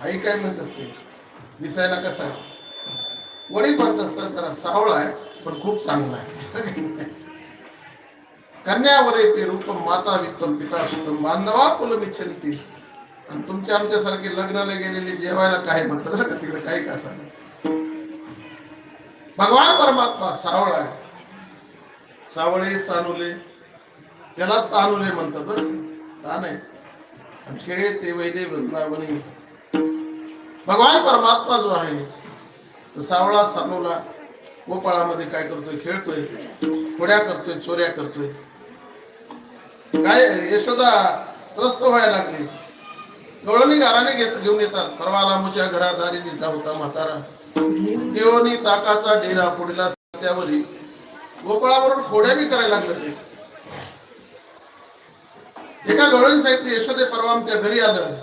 आई काय म्हणत असते, दिसायला कसा आहे? वडील म्हणत असतात जरा सावळा आहे पण खूप चांगला आहे. कन्यावर येते रूपम माता वित्तम पिता सुतम बांधवा कुलमिच्छन्ति. आणि तुमच्या आमच्यासारखे लग्नाला गेलेले जेवायला काय म्हणतात बरं का, तिकडे काही का असं नाही. भगवान परमात्मा सावळा आहे. सावळे सानुले त्याला तानुले म्हणतात बरं. तान आहे खेळे ते वैदे वृंदावनी. भगवान परमात्मा जो आहे तो सावळा सानूला गोपाळामध्ये काय करतोय, खेळतोय, खोड्या करतोय, चोऱ्या करतोय. काय यशोदा त्रस्त व्हायला लागली. गवळणी घराने घेऊन येतात. परवालामुच्या घरादारी लिहिला होता म्हातारा, देवनी ताकाचा डेरा पुढला त्यावरी. गोपाळावरून खोड्या बी करायला लागले ते. एका गवळणी सांगितलं, यशोदे परवा आमच्या घरी आलं,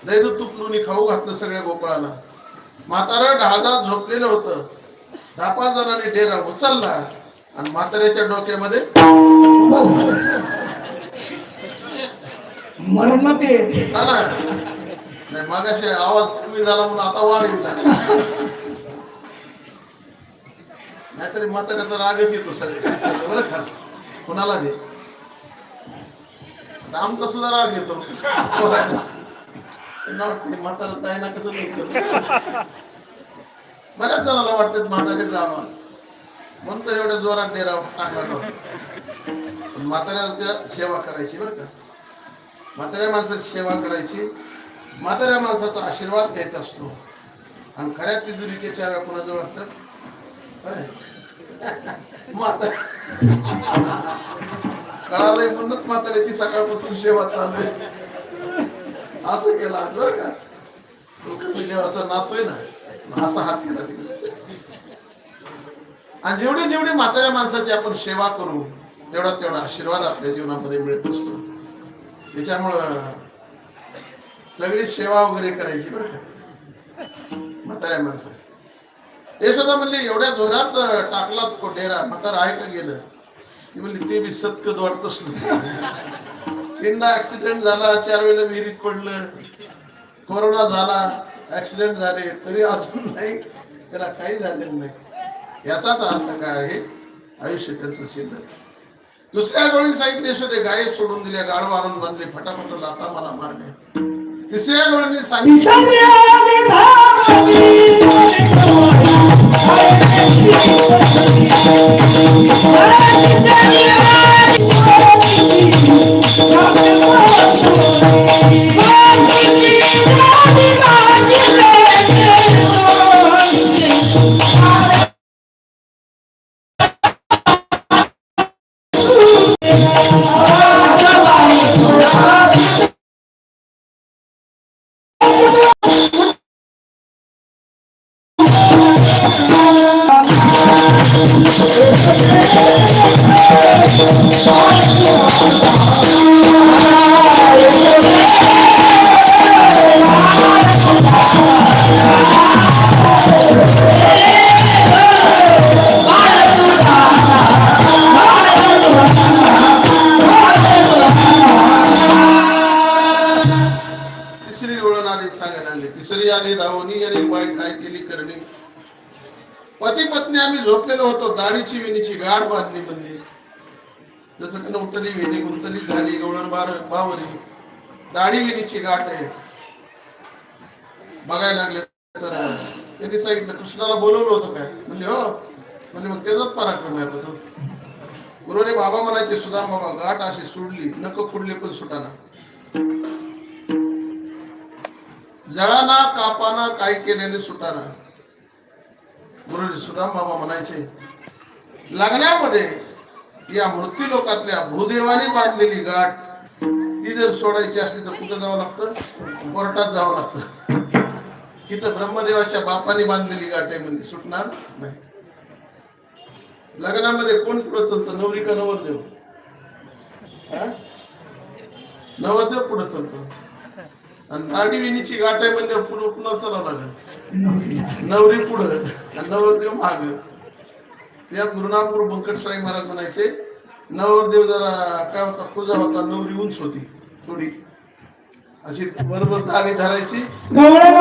दैदूत तुपलूनी खाऊ घातलं सगळ्या गोपाळाला. म्हातारा ढाळदात झोपलेलं होतं. 10-5 जणांनी डेरा उचलला आणि म्हाताऱ्याच्या डोक्यामध्ये मरण ते नाही. मागाशी आवाज कमी झाला म्हणून आता वाढला. नाहीतरी म्हाताऱ्याचा रागच येतो सगळे बरं का, कुणाला दे. आमचा सुद्धा राग येतो. म्हातारा आहे ना कसं नाही. बऱ्याच जणांना वाटतं म्हातारे जावा म्हणून तर एवढ्या जोरात डेरा टाकला. म्हाताऱ्याच्या सेवा करायची बरं का. म्हाताऱ्या माणसाची सेवा करायची. म्हाताऱ्या माणसाचा आशीर्वाद घ्यायचा असतो. आणि खऱ्या तिजोरीच्या चाव्या कोणाजवळ असतात? कळालंय म्हणूनच म्हाताऱ्याची सकाळपासून सेवा चालू आहे. असं केलं आज बरं का. देवाचा नातोय ना, असा हात केला तिकडे. आणि जेवढी जेवढी म्हाताऱ्या माणसाची आपण सेवा करू तेवढा तेवढा आशीर्वाद आपल्या जीवनामध्ये मिळत असतो. त्याच्यामुळं सगळी सेवा वगैरे करायची बरं का म्हाताऱ्या माणसाची. यशोदा म्हणली, एवढ्या जोरात टाकला तो डेरा, म्हातारा आहे का गेलं? ती म्हणली, ते बी सतकत वाटतच नव्हतं. 3दा ऍक्सिडेंट झाला, 4 वेळेला विहिरीत पडलं, कोरोना झाला, ऍक्सिडेंट झाले, तरी अजून नाही त्याला काही झालेलं नाही. याचाच अर्थ काय आहे? आयुष्य त्यांचं शिल्लक. दुसऱ्या गवळीने सांगितले, यशोदे गाय सोडून दिल्या, गाढव आणून बनले, फटाफट लाता मला मारले. तिसऱ्या गवळीने सांगितले, तिसरी आली धावणी, अरे बाय काय केली करणी. पती पत्नी आम्ही झोपलेलो होतो, दाढीची वेणीची गाठ बांधली बनली. जसं की उठली वेणी गुंतली झाली, गवळण बावरी, दाढी वेणीची गाठ आहे. बघायला लागले तर त्यांनी सांगितलं, कृष्णाला बोलवलं होतं काय? म्हणजे हो. म्हणजे मग त्याचाच पराक्रम आहे आता तो. गुरुने बाबा म्हणायचे, सुदाम बाबा गाठ अशी सोडली, नको खुडले पण सुटाना. जळाना कापाना काय केल्याने सुटाना. गुरुजी सुदाम बाबा म्हणायचे, लग्नामध्ये या मृत्यू लोकातल्या भूदेवाने बांधलेली गाठ ती जर सोडायची असली तर कुठं जावं लागतं? कोर्टात जावं लागतं. इथं ब्रह्मदेवाच्या बापाने बांधलेली गाठ आहे म्हणजे सुटणार नाही. लग्नामध्ये कोण पुढं चालतं, नवरी का नवरदेव? नवरदेव पुढं चालतो. आणि दाढी विणीची गाठ आहे म्हणजे पुढं पुन्हा चालावं लागेल. नवरी पुढं आणि नवरदेव माग. त्यात गुरुनाम गुरु बंकटस्वामी महाराज म्हणायचे, नवरदेव जरा काय होता, पूजा होता, नवरी उंच होती थोडी, अशी बरोबर तारी धरायची गवळण